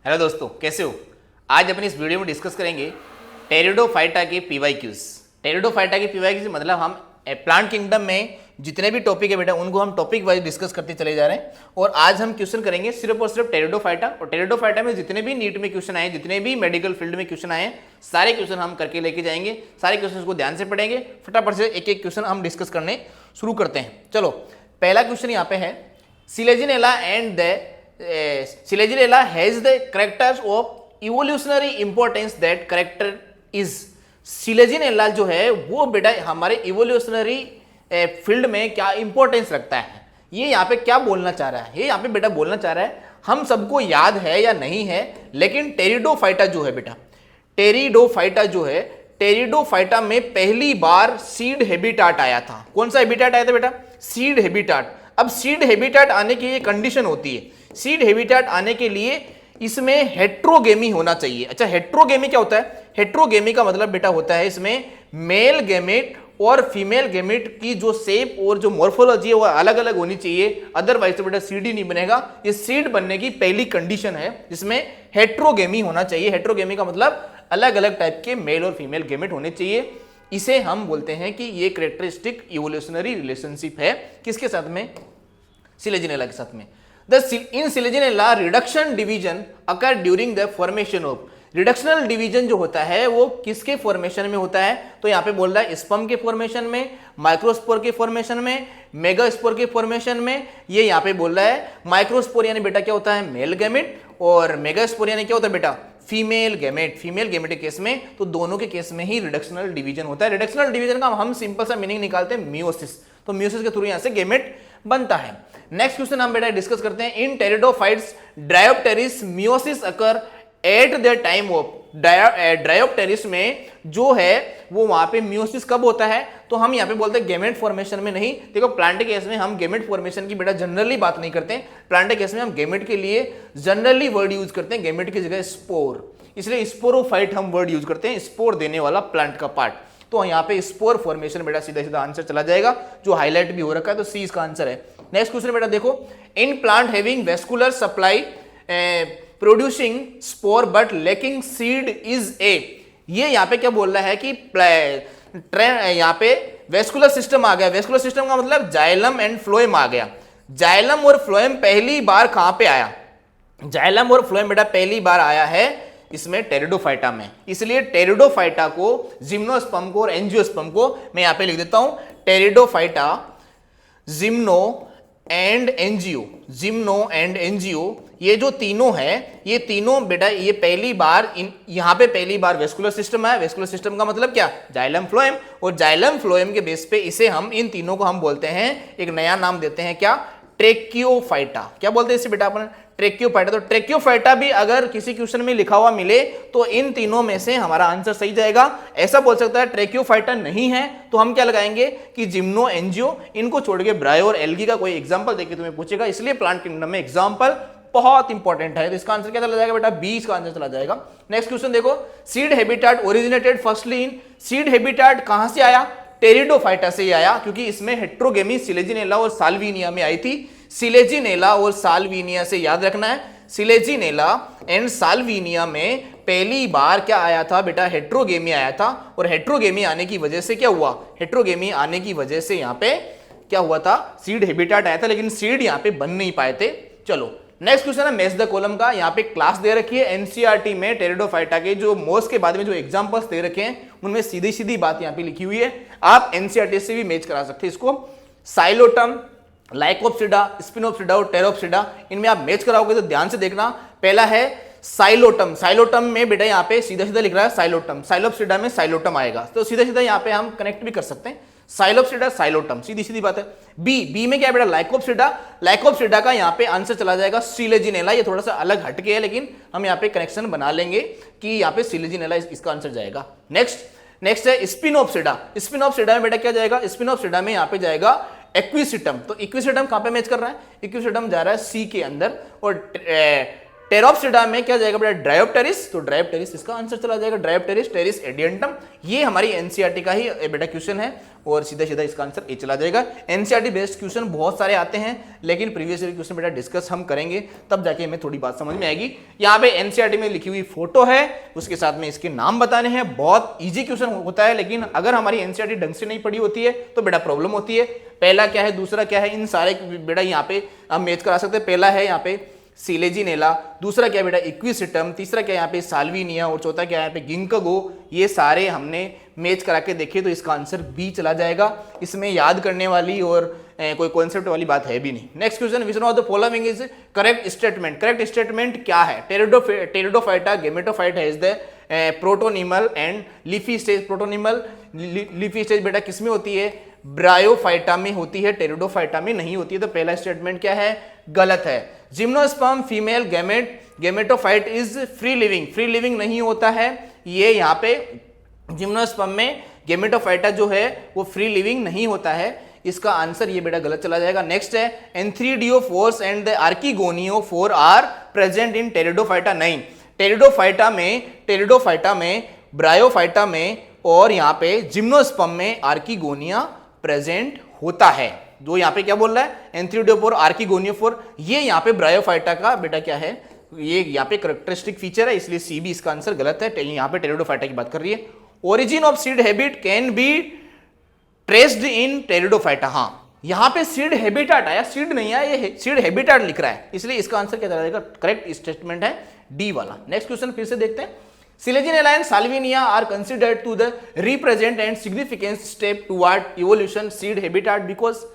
Hello दोस्तों, कैसे हो। आज अपनी इस वीडियो में डिस्कस करेंगे टेरिडोफाइटा के पीवाईक्यूज। टेरिडोफाइटा के पीवाईक्यूज मतलब हम प्लांट किंगडम में जितने भी टॉपिक है बेटा उनको हम टॉपिक वाइज डिस्कस करते चले जा रहे हैं। और आज हम क्वेश्चन करेंगे सिर्फ और सिर्फ टेरिडोफाइटा। और टेरिडोफाइटा में जितने भी नीट में क्वेश्चन आए, जितने भी मेडिकल फील्ड में क्वेश्चन आए, सारे क्वेश्चन हम करके लेके जाएंगे। सारे क्वेश्चन को ध्यान से पढ़ेंगे, फटाफट से एक एक क्वेश्चन हम डिस्कस करने शुरू करते हैं। चलो, पहला क्वेश्चन यहाँ पे है, Selaginella and the Silegionella has the characters of evolutionary importance that character is। Silegionella जो है वो बेटा हमारे इवोल्यूशनरी फील्ड में क्या इंपॉर्टेंस रखता है, ये यहाँ पे क्या बोलना चाह रहा है। ये यहाँ पे बेटा बोलना चाह रहा है, हम सबको याद है या नहीं है, लेकिन टेरिडोफाइटा जो है बेटा, टेरिडोफाइटा जो है, टेरिडोफाइटा में पहली बार सीड हैबिटाट आया था। कौन सा हैबिटाट आया था बेटा? Seed habitat. अब सीड हैबिटाट आने की ये कंडीशन होती है, सीड हैबिटाट आने के लिए इसमें हेट्रोगेमी होना चाहिए। अच्छा, हेट्रोगेमी क्या होता है? हेट्रोगेमी का मतलब बेटा होता है इसमें मेल गैमेट और फीमेल गैमेट की जो शेप और जो मॉर्फोलॉजी है वो अलग अलग होनी चाहिए, अदरवाइज तो बेटा सीड ही नहीं बनेगा। ये सीड बनने की पहली कंडीशन है जिसमें हेट्रोगेमी होना चाहिए। हेट्रोगेमी का मतलब अलग अलग टाइप के मेल और फीमेल गैमेट होने चाहिए। इसे हम बोलते हैं कि ये कैरेक्टरिस्टिक इवोल्यूशनरी रिलेशनशिप है। किसके साथ में? सिलेजिनेला के साथ में। In Silegionella reduction division occur during the formation of. Reductional division जो होता है वो किसके फॉर्मेशन में होता है? तो यहाँ पे बोल रहा है स्पर्म के फॉर्मेशन में, माइक्रोस्पोर के फॉर्मेशन में, मेगास्पोर के फॉर्मेशन में। ये यहाँ पे बोल रहा है माइक्रोस्पोर यानी बेटा क्या होता है? मेल गैमेट, और मेगास्पोर यानी क्या होता है बेटा? Female gamete. फीमेल गैमेट के केस में, तो दोनों के केस में ही रिडक्शनल डिवीजन होता है। रिडक्शनल डिवीजन का हम सिंपल सा मीनिंग निकालते हैं मियोसिस। तो मियोसिस के थ्रू यहाँ से गैमेट बनता है। नेक्स्ट क्वेश्चन हम बेटा डिस्कस करते हैं, in pteridophytes dryopteris meiosis occur at the time of. Dryopteris में जो है वो वहां पे मियोसिस कब होता है? तो हम यहाँ पे बोलते हैं गैमेट फॉर्मेशन में नहीं। देखो, प्लांट केस में हम गैमेट फॉर्मेशन की बेटा जनरली बात नहीं करते हैं। प्लांट केस में हम गैमेट के लिए जनरली वर्ड यूज करते हैं, गैमेट की जगह स्पोर, इसलिए स्पोरोफाइट हम वर्ड यूज करते हैं, स्पोर देने वाला प्लांट का पार्ट। तो यहाँ पे स्पोर फॉर्मेशन बेटा सीधा सीधा आंसर चला जाएगा, जो हाईलाइट भी हो रखा है, तो सी इसका आंसर है। नेक्स्ट क्वेश्चन बेटा देखो, in plant having vascular supply producing spore but lacking seed is a. ये यहाँ पे क्या बोल रहा है कि यहाँ पे वेस्कुलर सिस्टम आ गया। वेस्कुलर सिस्टम का मतलब जाइलम एंड फ्लोएम आ गया। जाइलम और फ्लोएम पहली बार कहां पे आया? जाइलम और फ्लोएम बेटा पहली बार आया है इसमें टेरिडोफाइटा में। इसलिए टेरिडोफाइटा को, जिम्नोस्पर्म को और एंजियोस्पर्म को मैं यहां पे लिख देता हूं pteridophyta, gymno and angio. Gymno and angio ये जो तीनों है, ये तीनों बेटा ये पहली बार यहां पे पहली बार वेस्कुलर सिस्टम आया। वेस्कुलर सिस्टम का मतलब क्या? Xylem phloem. और जाइलम फ्लोएम के बेस पे इसे हम, इन तीनों को हम बोलते हैं, एक नया नाम देते हैं क्या? ट्रेकियोफाइटा। क्या बोलते हैं इसे बेटा अपन? ट्रेकियोफाइटा। तो ट्रेकियोफाइटा भी अगर किसी क्वेश्चन में लिखा हुआ मिले तो इन तीनों में से हमारा आंसर सही जाएगा। ऐसा बोल सकता है ट्रेकियोफाइटा नहीं है तो हम क्या लगाएंगे कि जिम्नो, एंजियो, इनको छोड़ के ब्रायो और एल्गी का कोई एग्जांपल देके तुम्हें पूछेगा, इसलिए प्लांट किंगडम में एग्जांपल बहुत इंपॉर्टेंट है। तो इसका आंसर क्या चला जाएगा बेटा? बी इसका आंसर चला जाएगा। नेक्स्ट क्वेश्चन देखो, सीड हैबिटाट ओरिजिनेटेड फर्स्टली इन। सीड हैबिटाट कहां से आया? टेरिडोफाइटा से ही आया, क्योंकि इसमें हेट्रोगेमी सिलेजिनेला और साल्विनिया में आई थी। सिलेजिनेला और साल्विनिया से याद रखना है, सिलेजिनेला एंड साल्विनिया में पहली बार क्या आया था बेटा? हेट्रोगेमी आया था। और हेट्रोगेमी आने की वजह से क्या हुआ? हेट्रोगेमी आने की वजह से यहाँ पे क्या हुआ था? सीड हैबिटाट आया था, लेकिन सीड यहाँ पे बन नहीं पाए थे। चलो, नेक्स्ट क्वेश्चन है मैच द कॉलम का। यहाँ पे क्लास दे रखी है एनसीईआरटी में टेरिडोफाइटा के जो मोस्ट के बाद में जो एग्जांपल्स दे रखे हैं उनमें सीधी सीधी बात यहाँ पे लिखी हुई है। आप एनसीईआरटी से भी मैच करा सकते हैं इसको। साइलोटम, लाइकोप्सिडा, स्पिनोप्सिडा और टेरोप्सिडा, इनमें आप मैच कराओगे तो ध्यान से देखना। पहला है साइलोटम। साइलोटम में बेटा यहाँ पे सीधा सीधा लिख रहा है साइलोटम। साइलोप्सिडा में साइलोटम आएगा, तो सीधा सीधा यहाँ पे हम कनेक्ट भी कर सकते हैं। साइलोप्सिडा, साइलोटम, सीधी सीधी बात है। बी में क्या है बेटा? लाइकोप्सिडा। लाइकोप्सिडा का यहाँ पे आंसर चला जाएगा सिलेजिनेला। ये थोड़ा सा अलग हटके है, लेकिन हम यहाँ पे कनेक्शन बना लेंगे कि यहाँ पे सिलेजिनेला इसका आंसर जाएगा। नेक्स्ट है स्पिनोप्सिडा। स्पिनोप्सिडा में बेटा क्या जाएगा? स्पिनोप्सिडा में यहाँ पे जाएगा एक्विसिटम। तो इक्विसिटम कहां पे मैच कर रहा है? इक्विसिटम जा रहा है सी के अंदर। और टेरोप्सिडा में क्या जाएगा बेटा, ड्रायोप्टेरिस, तो ड्रायोप्टेरिस इसका आंसर चला जाएगा, ड्रायोप्टेरिस, टेरिस एडियंटम। ये हमारी एनसीईआरटी का ही बेटा क्वेश्चन है और सीधा सीधा इसका आंसर ए चला जाएगा। एनसीईआरटी बेस्ड क्वेश्चन बहुत सारे आते हैं, लेकिन प्रीवियस ईयर क्वेश्चन बेटा डिस्कस हम करेंगे, तब जाके हमें थोड़ी बात समझ में आएगी। यहाँ पे एनसीईआरटी में लिखी हुई फोटो है, उसके साथ में इसके नाम बताने हैं, बहुत ईजी क्वेश्चन होता है, लेकिन अगर हमारी एनसीईआरटी ढंग से नहीं पढ़ी होती है तो बेटा प्रॉब्लम होती है। पहला क्या है, दूसरा क्या है, इन सारे बेटा यहाँ पे हम मैच करा सकते हैं। पहला है यहाँ पे सिलेजिनेला, दूसरा क्या बेटा इक्विसिटम, तीसरा क्या यहाँ पे साल्विनिया और चौथा क्या यहाँ पे गिंकगो। ये सारे हमने मैच करा के देखे तो इसका आंसर बी चला जाएगा। इसमें याद करने वाली और कोई कॉन्सेप्ट वाली बात है भी नहीं। Next question, which one of the following is correct statement. Correct statement क्या है, टेरिडोफाइटा गेमेटोफाइट है is the protonemal and leafy stage. Protonemal leafy stage बेटा किसमें होती है, ब्रायोफाइटा में होती है, टेरिडोफाइटा में नहीं होती है। तो पहला स्टेटमेंट क्या है, गलत है। Gymnosperm female gametophyte is free living, free living नहीं होता है। ये यहाँ पे जिम्नोस्पर्म में गेमेटोफाइटा जो है वो फ्री लिविंग नहीं होता है। इसका आंसर ये बेटा गलत चला जाएगा। नेक्स्ट है antheridiophores and the archegoniophore are present in pteridophyta. नहीं, टेरिडोफाइटा में ब्रायोफाइटा में और यहाँ पे जिम्नोस्पर्म में आर्किगोनिया प्रेजेंट होता है। जो यहाँ पे क्या बोल रहा है, एंथ्रीडियोफोर आर्किगोनियोफोर, ये यहाँ पे ब्रायोफाइटा का बेटा क्या है, ये यहाँ पे करेक्टरिस्टिक फीचर है, इसलिए सी बी इसका आंसर गलत है। यहाँ पे टेरिडोफाइटा की बात कर रही है। Origin of seed habit can be traced in pteridophyta. हाँ, यहाँ पे सीड हैबिटाट आया, सीड नहीं आया, ये सीड हैबिटाट लिख रहा है, इसलिए इसका आंसर क्या जाएगा, करेक्ट स्टेटमेंट है डी वाला। नेक्स्ट क्वेश्चन फिर से देखते हैं। Sileginella and Salvinia are considered to the represent and significant step toward evolution seed habitat because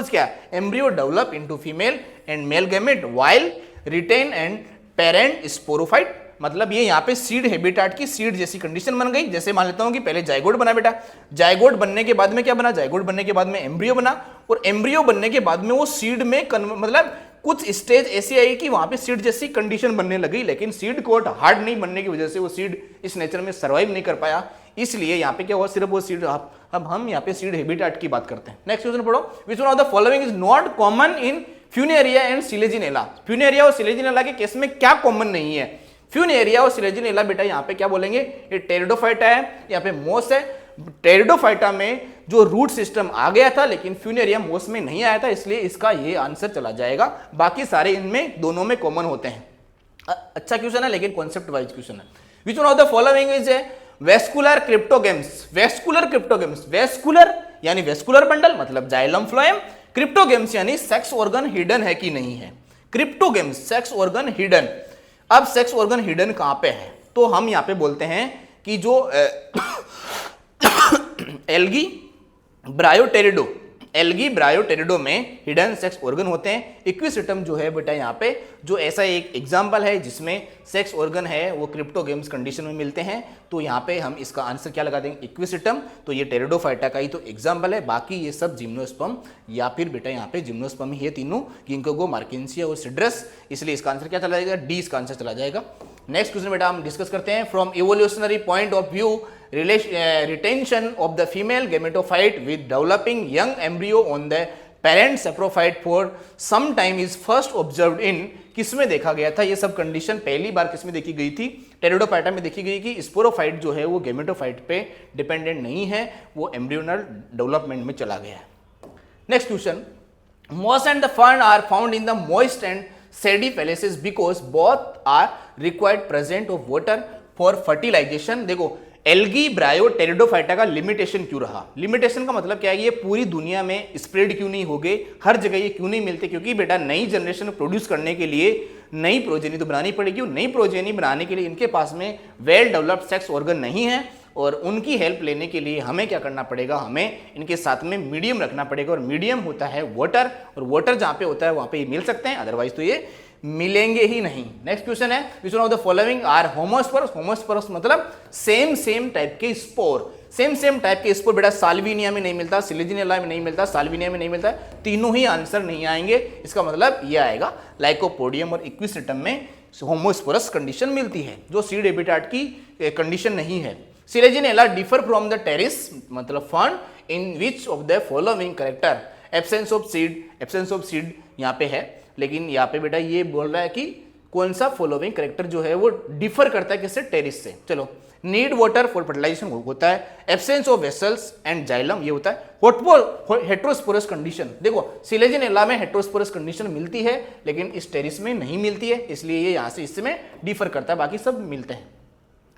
क्या, embryo develop into female and male gamete while retain and parent sporophyte। मतलब ये यहाँ पे सीड हैबिटाट की सीड जैसी condition बन गई। जैसे मान लेता हूँ कि पहले जाइगोट बना बेटा, जाइगोट बनने के बाद में क्या बना, जाइगोट बनने के बाद में एम्ब्रियो बना, और एम्ब्रियो बनने के बाद में वो सीड में मतलब कुछ स्टेज ऐसी आई कि वहां पे सीड जैसी कंडीशन बनने लगी, लेकिन सीड कोट हार्ड नहीं बनने की वजह से वो सीड इस नेचर में सर्वाइव नहीं कर पाया। इसलिए यहाँ पे क्या हुआ, सिर्फ वो सीड, अब हम यहाँ पे सीड हैबिटाट की बात करते हैं। नेक्स्ट क्वेश्चन पढ़ो, विच one of the following is not common in Funaria and Selaginella. Funaria और सिलेजिनेला के केस में क्या कॉमन नहीं है, फ्यूनेरिया और सिलेजिनेला बेटा यहाँ पे क्या बोलेंगे, ये टेरिडोफाइटा है, यहाँ पे मोस है। टेरिडोफाइटा में जो रूट सिस्टम आ गया था, लेकिन फ्यूनेरिया मोस में नहीं आया था, इसलिए इसका ये आंसर चला जाएगा। बाकी सारे इनमें दोनों में कॉमन होते हैं। अच्छा क्वेश्चन है, लेकिन कॉन्सेप्ट वाइज क्वेश्चन है। Which one of the following is vascular cryptogams. Vascular cryptogams, vascular यानी वेस्कुलर बंडल मतलब जाइलम फ्लोएम, क्रिप्टोगेम्स यानी सेक्स ऑर्गन हिडन है कि नहीं है। Cryptogams sex organ hidden. अब सेक्स ऑर्गन हिडन कहां पे है, तो हम यहां पे बोलते हैं कि जो एल्गी ब्रायोटेरिडो में हिडन सेक्स ऑर्गन होते हैं। इक्विसिटम जो है बेटा यहाँ पे जो ऐसा एक एग्जांपल है जिसमें सेक्स ऑर्गन है, वो क्रिप्टोगेम्स कंडीशन में मिलते हैं। तो यहाँ पे हम इसका आंसर क्या लगा देंगे, इक्विसिटम। तो ये टेरिडोफाइटा का ही तो एग्जांपल है, बाकी ये सब जिम्नोस्पर्म या फिर बेटा यहाँ पे जिम्नोस्पर्म ही है तीनों, गिंकोगो, मार्किंसिया और सिड्रस, इसलिए इसका आंसर क्या चला जाएगा, डी इसका आंसर चला जाएगा। नेक्स्ट क्वेश्चन बेटा हम डिस्कस करते हैं। From evolutionary point of view, retention of the female gametophyte with developing young embryo on the parent saprophyte for some time is first observed in, किसमें देखा गया था ये सब कंडीशन, पहली बार किसमें देखी गई थी, टेरिडोफाइटा में देखी गई कि स्पोरोफाइट जो है वो गेमेटोफाइट पे डिपेंडेंट नहीं है, वो एम्ब्रियोनल डेवलपमेंट में चला गया है। Next question, moss and the fern are found in the moist and sandy places because both are required presence of water for fertilization। देखो एल्गी ब्रायो टेरिडोफाइटा का लिमिटेशन क्यों रहा, लिमिटेशन का मतलब क्या है, ये पूरी दुनिया में स्प्रेड क्यों नहीं हो गए, हर जगह ये क्यों नहीं मिलते, क्योंकि बेटा नई जनरेशन प्रोड्यूस करने के लिए नई प्रोजेनी तो बनानी पड़ेगी, नई प्रोजेनी बनाने के लिए इनके पास में वेल डेवलप्ड सेक्स ऑर्गन नहीं है, और उनकी हेल्प लेने के लिए हमें क्या करना पड़ेगा, हमें इनके साथ में मीडियम रखना पड़ेगा, और मीडियम होता है वाटर, और वाटर जहाँ पे होता है वहाँ पे ये मिल सकते हैं, अदरवाइज तो ये मिलेंगे ही नहीं। नेक्स्ट क्वेश्चन है, which one of the following are homosporous. Homosporous मतलब सेम टाइप के स्पोर, सेम टाइप के स्पोर बेटा साल्विनिया में नहीं मिलता, सिलेजिनेला में नहीं मिलता, साल्विनिया में नहीं मिलता, तीनों ही आंसर नहीं आएंगे। इसका मतलब ये आएगा लाइकोपोडियम और इक्विसिटम में होमोस्पोरस कंडीशन मिलती है, जो सीड हैबिटाट की कंडीशन नहीं है। Selaginella differ from the pteris मतलब fern in which of the following character, absence of seed यहाँ पे है, लेकिन यहाँ पे बेटा ये बोल रहा है कि कौन सा फॉलोइंग करेक्टर जो है वो डिफर करता है किससे, टेरिस से। चलो, नीड वाटर फॉर फर्टिलाइजेशन होता है, absence of vessels and xylem ये होता है, हेट्रोस्पोरस कंडीशन। देखो सिलेजिनेला में हेट्रोस्पोरस कंडीशन मिलती है लेकिन इस टेरिस में नहीं मिलती है, इसलिए ये यहाँ से इसमें डिफर करता है, बाकी सब मिलते हैं।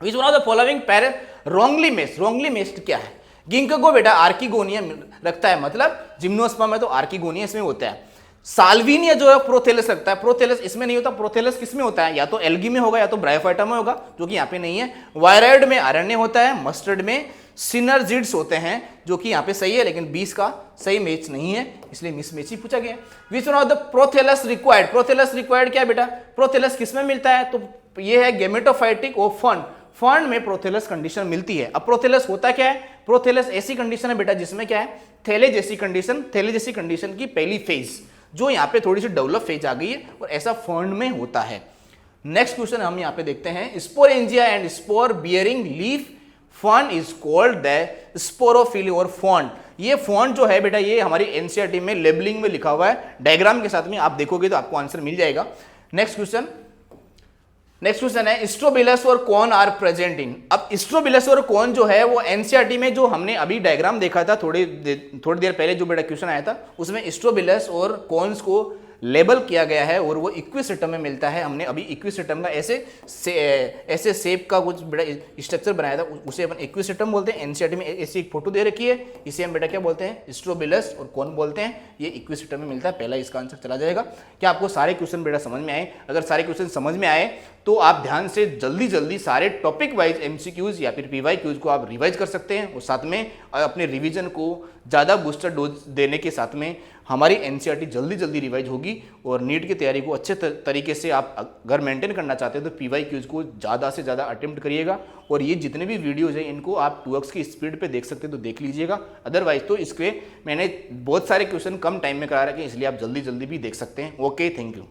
विच वन ऑफ द फॉलोइंग पैर रॉन्गली मेस्ड, रॉन्गली मेस्ड क्या है, गिंकगो बेटा आर्किगोनिया रखता है, मतलब जिम्नोस्पर्म में तो आर्किगोनिया इसमें होता है। साल्विनिया जो है प्रोथेलस रखता है, प्रोथेलस इसमें नहीं होता, प्रोथेलस किसमें होता है, या तो एल्गी में होगा या तो ब्रायोफाइटा में होगा, जो कि यहाँ पे नहीं है। वायराइड में आरएनए होता है, मस्टर्ड में सिनर्जिड्स होते हैं, जो कि यहाँ पे सही है लेकिन 20 का सही मैच नहीं है, इसलिए मिस मैच ही पूछा गया। विच one of the prothallus required, prothallus required क्या है बेटा, प्रोथेलस किसमें मिलता है, तो ये है गेमेटोफाइटिक और फंड, फंड में प्रोथेलस कंडीशन मिलती है। अब प्रोथेलस होता क्या है, प्रोथेलस ऐसी कंडीशन है बेटा जिसमें क्या है, थैले जैसी कंडीशन, थैले जैसी कंडीशन की पहली फेज जो यहाँ पे थोड़ी सी डेवलप फेज आ गई है और ऐसा फंड में होता है। नेक्स्ट क्वेश्चन हम यहाँ पे देखते हैं, sporangia and spore bearing leaf fund is called the sporophyll और फंड। ये फंड जो है बेटा ये हमारी एनसीईआरटी में लेबलिंग में लिखा हुआ है, डायग्राम के साथ में आप देखोगे तो आपको आंसर मिल जाएगा। नेक्स्ट क्वेश्चन है स्ट्रोबिलस और कॉर्न आर प्रेजेंट इन। अब स्ट्रोबिलस और कॉर्न जो है वो एनसीईआरटी में जो हमने अभी डायग्राम देखा था थोड़ी देर पहले जो बेटा क्वेश्चन आया था उसमें स्ट्रोबिलस और कॉर्न्स को लेबल किया गया है और वो इक्विसिस्टम में मिलता है। हमने अभी इक्विसिस्टम का ऐसे शेप का कुछ बेटा स्ट्रक्चर बनाया था, उसे अपन इक्विसिस्टम बोलते हैं। एनसीईआरटी में ऐसी एक फोटो दे रखी है, इसे हम बेटा क्या बोलते हैं, स्ट्रोबिलस और कॉर्न बोलते हैं। ये इक्विसिस्टम में मिलता है, पहला इसका आंसर चला जाएगा। क्या आपको सारे क्वेश्चन बेटा समझ में आए? अगर सारे क्वेश्चन समझ में आए तो आप ध्यान से जल्दी सारे टॉपिक वाइज एमसीक्यूज या फिर पीवाईक्यूज को आप रिवाइज कर सकते हैं और साथ में अपने रिवीजन को ज़्यादा बूस्टर डोज देने के साथ में हमारी एनसीईआरटी जल्दी रिवाइज होगी और नीट की तैयारी को अच्छे तरीके से आप अगर मेंटेन करना चाहते हैं तो पीवाईक्यूज को ज़्यादा से ज़्यादा अटेम्प्ट करिएगा। और ये जितने भी वीडियोज़ हैं इनको आप 2x की स्पीड पे देख सकते हैं तो देख लीजिएगा, अदरवाइज तो इसके मैंने बहुत सारे क्वेश्चन कम टाइम में करा रखे हैं, इसलिए आप जल्दी भी देख सकते हैं। Okay, thank you.